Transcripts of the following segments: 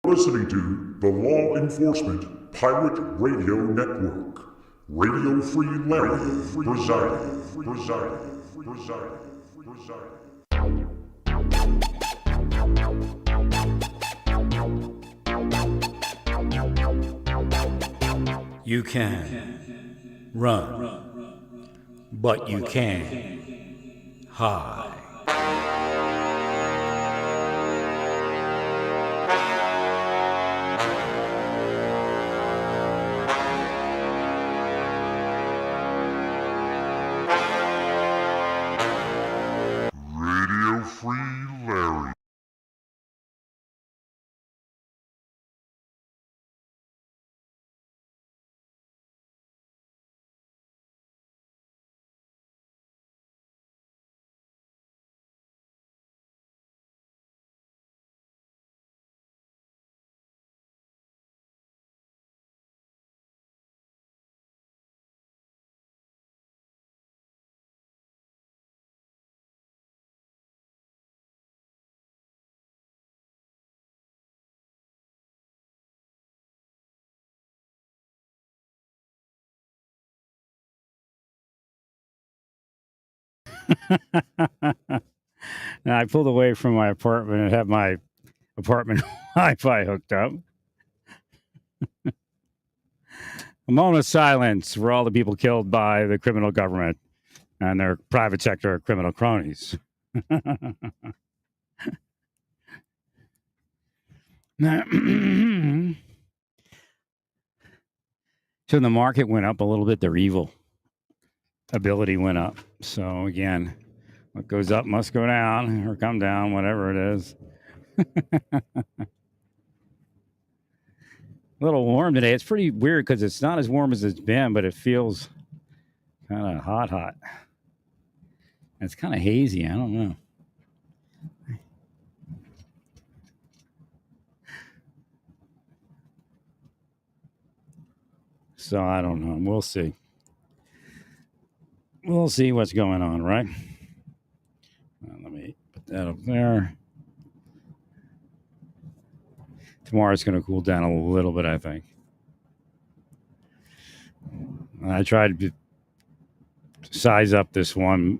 Listening to the Law Enforcement Pirate Radio Network. Radio Free Larry presiding. You can run, but you can't hide. Radio Free Larry. And I pulled away from my apartment and had my apartment Wi-Fi hooked up. A moment of silence for all the people killed by the criminal government and their private sector criminal cronies. So the market went up a little bit. Their evil ability went up. So again, what goes up must go down or come down, whatever it is. A little warm today. It's pretty weird because it's not as warm as it's been, but it feels kind of hot. It's kind of hazy. I don't know. So I don't know. We'll see. We'll see what's going on, right? Let me put that up there. Tomorrow it's going to cool down a little bit, I think. I tried to size up this one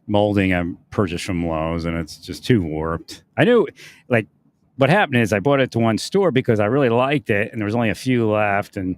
molding I purchased from Lowe's, and it's just too warped. I knew, like, what happened is I bought it to one store because I really liked it, and there was only a few left, and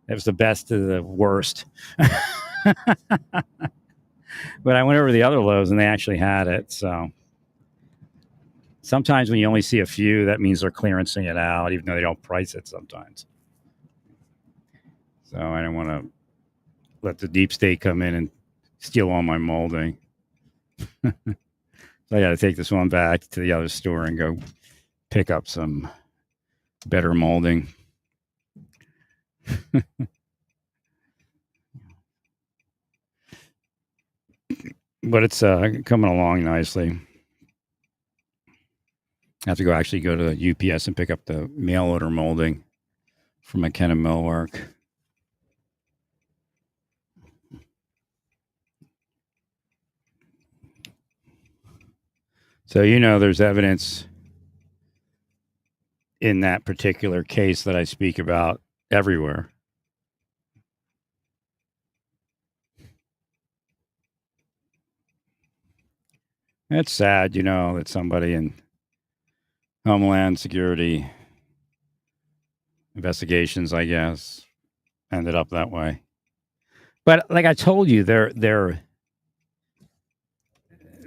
it was the best of the worst. But I went over to the other Lowe's, and they actually had it, so sometimes when you only see a few, that means they're clearancing it out, even though they don't price it sometimes. So I don't want to let the deep state come in and steal all my molding. So I got to take this one back to the other store and go pick up some better molding. But it's coming along nicely. I have to actually go to the UPS and pick up the mail order molding from McKenna Millwork. So, there's evidence in that particular case that I speak about everywhere. It's sad, that somebody in Homeland Security investigations, I guess, ended up that way. But like I told you, they're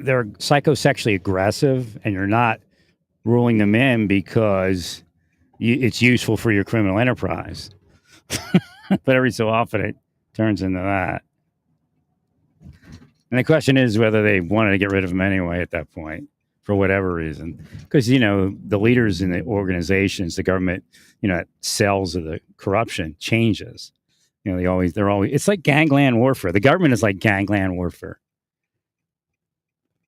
psychosexually aggressive, and you're not ruling them in because it's useful for your criminal enterprise. But every so often it turns into that. And the question is whether they wanted to get rid of them anyway at that point for whatever reason. Because, the leaders in the organizations, the government, cells of the corruption changes. They're always, it's like gangland warfare. The government is like gangland warfare.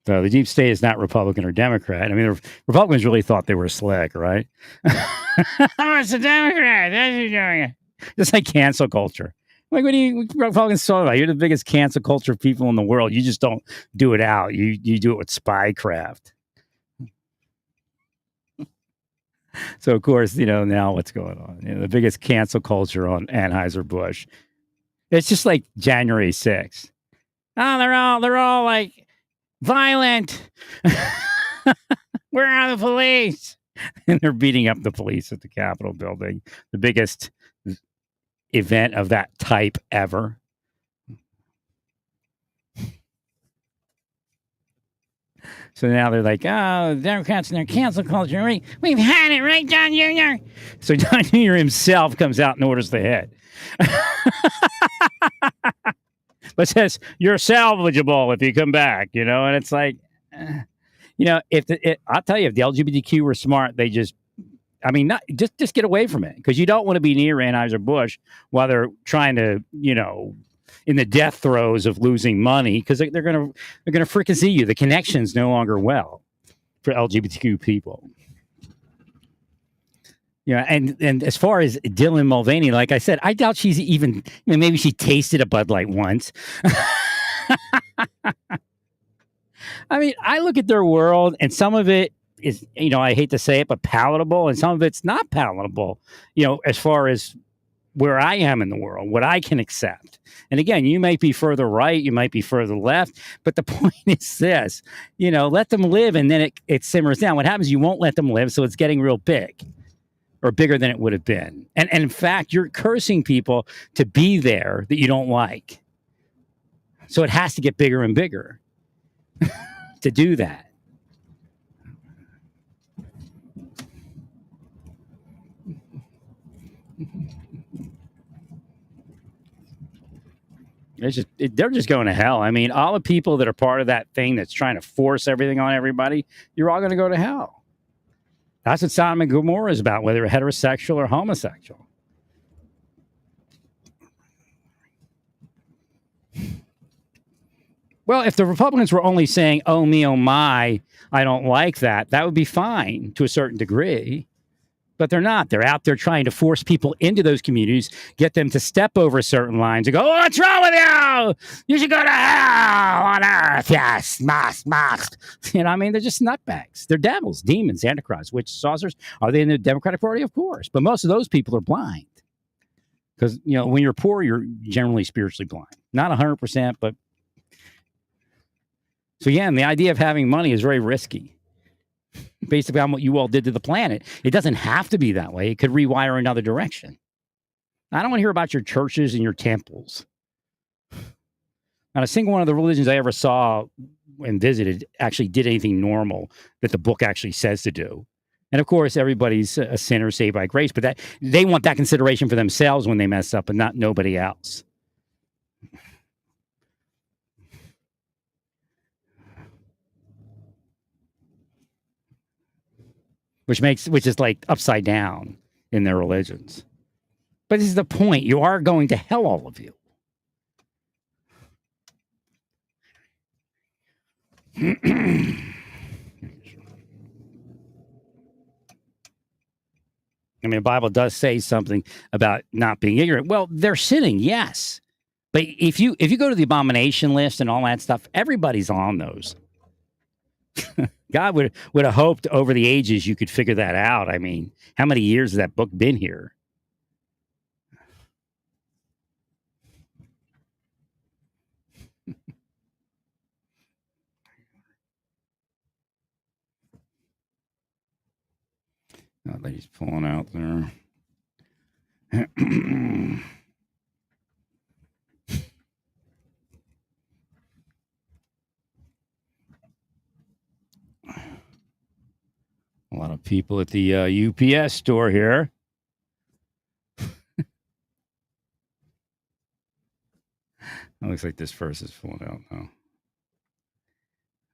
So the deep state is not Republican or Democrat. I mean, the Republicans really thought they were slick, right? I'm a Democrat. That's what you're doing. Just like cancel culture. Like, what Republicans talking about? You're the biggest cancel culture people in the world. You just don't do it out. You do it with spycraft. So of course, now what's going on? The biggest cancel culture on Anheuser-Busch. It's just like January 6th. Oh, they're all like violent. Where are the police? And they're beating up the police at the Capitol building, the biggest event of that type ever. So now they're like, oh, Democrats and their cancel culture. We've had it, right, John Jr.? So John Jr. himself comes out and orders the hit. But says, you're salvageable if you come back, and it's like, I'll tell you, if the LGBTQ were smart, they just get away from it, because you don't want to be near Anheuser-Busch while they're trying to, in the death throes of losing money, because they're gonna freaking see you. The connection's no longer well for LGBTQ people. And as far as Dylan Mulvaney, like I said, I doubt she's even, maybe she tasted a Bud Light once. I mean, I look at their world, and some of it is, I hate to say it, but palatable, and some of it's not palatable, as far as where I am in the world, what I can accept. And again, you might be further right, you might be further left, but the point is this, let them live, and then it simmers down. What happens, you won't let them live, so it's getting real big, or bigger than it would have been. And in fact, you're cursing people to be there that you don't like. So it has to get bigger and bigger to do that. They're just going to hell. I mean, all the people that are part of that thing that's trying to force everything on everybody, you're all going to go to hell. That's what Sodom and Gomorrah is about, whether heterosexual or homosexual. Well, if the Republicans were only saying, oh, me, oh, my, I don't like that, that would be fine to a certain degree. But they're not. They're out there trying to force people into those communities, get them to step over certain lines and go, oh, what's wrong with you? You should go to hell on earth. Yes, must. They're just nutbags. They're devils, demons, antichrists, witch, sorcerers. Are they in the Democratic Party? Of course. But most of those people are blind. Because, when you're poor, you're generally spiritually blind. Not 100%, but. So, yeah, and the idea of having money is very risky. Basically on what you all did to the planet. It doesn't have to be that way. It could rewire another direction. I don't want to hear about your churches and your temples. Not a single one of the religions I ever saw and visited actually did anything normal that the book actually says to do. And of course, everybody's a sinner saved by grace, but that they want that consideration for themselves when they mess up and not nobody else. Which is like upside down in their religions. But this is the point. You are going to hell, all of you. I mean, the Bible does say something about not being ignorant. Well, they're sinning, yes. But if you go to the abomination list and all that stuff, everybody's on those. God would have hoped over the ages you could figure that out. I mean, how many years has that book been here? That lady's pulling out there. A lot of people at the UPS store here. It looks like this verse is pulling out now.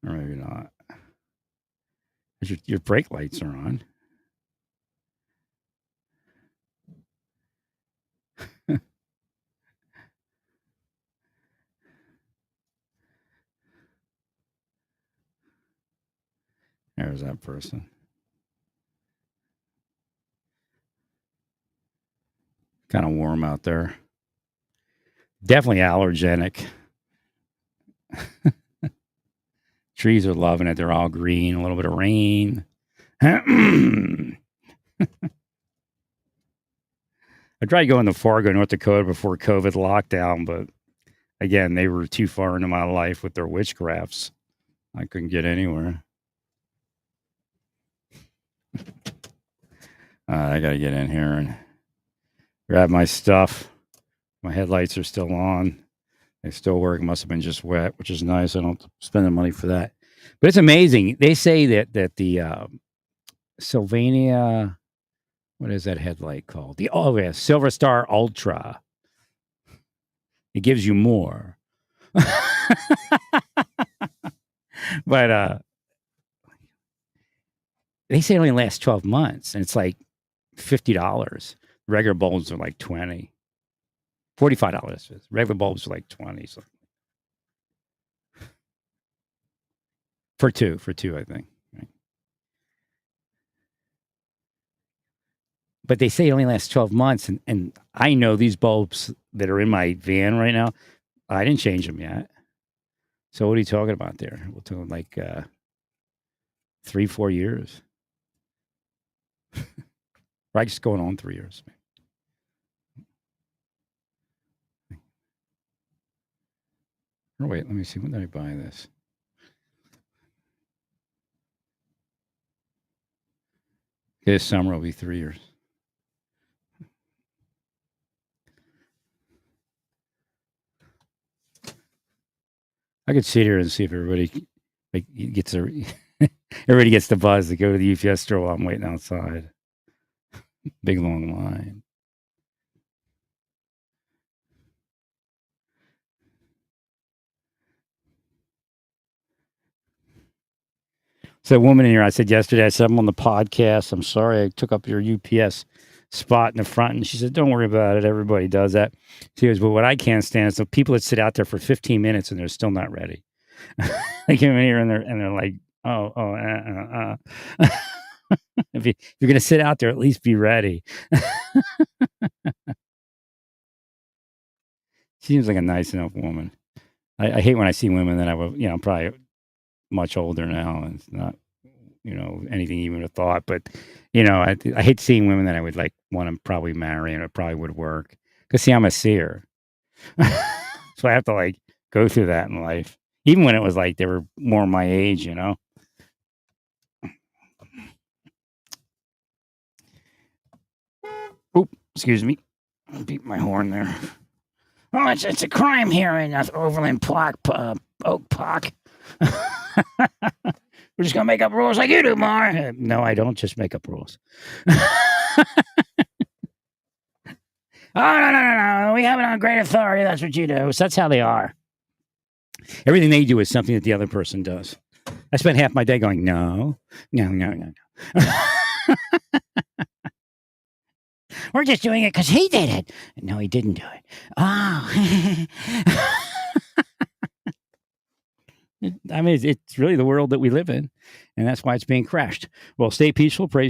Or maybe not. Your brake lights are on. There's that person. Kind of warm out there. Definitely allergenic. Trees are loving it. They're all green. A little bit of rain. I tried going to Fargo, North Dakota before COVID lockdown, but again, they were too far into my life with their witchcrafts. I couldn't get anywhere. I got to get in here and grab my stuff. My headlights are still on. They still work. It must have been just wet, which is nice. I don't spend the money for that. But it's amazing. They say that the Sylvania, what is that headlight called? Silver Star Ultra. It gives you more. But they say it only lasts 12 months, and it's like $50. Regular bulbs are like $20. $45. Regular bulbs are like $20. So. For two, I think. Right. But they say it only lasts 12 months, and I know these bulbs that are in my van right now, I didn't change them yet. So what are you talking about there? We're talking like 3-4 years. Right, just going on 3 years. Oh, wait, let me see. When did I buy this? This summer will be 3 years. I could sit here and see if everybody gets everybody gets the buzz to go to the UPS store while I'm waiting outside. Big long line. So, woman in here, I said yesterday, I said I'm on the podcast. I'm sorry I took up your UPS spot in the front. And she said, don't worry about it. Everybody does that. She goes, but what I can't stand is the people that sit out there for 15 minutes and they're still not ready. They come in here and they're like, If you're going to sit out there, at least be ready. She seems like a nice enough woman. I hate when I see women that I would, probably much older now, and it's not, anything even a thought. But, I hate seeing women that I would like want to probably marry and it probably would work. Because, see, I'm a seer. So I have to like go through that in life. Even when it was like they were more my age, Oop, excuse me. I beat my horn there. Oh, it's a crime here in Overland Park, Oak Park. We're just going to make up rules like you do, Mar. No, I don't just make up rules. Oh, no. We have it on great authority. That's what you do. So that's how they are. Everything they do is something that the other person does. I spent half my day going, no. We're just doing it because he did it. No, he didn't do it. Oh. I mean, it's really the world that we live in, and that's why it's being crashed. Well, stay peaceful. Praise God.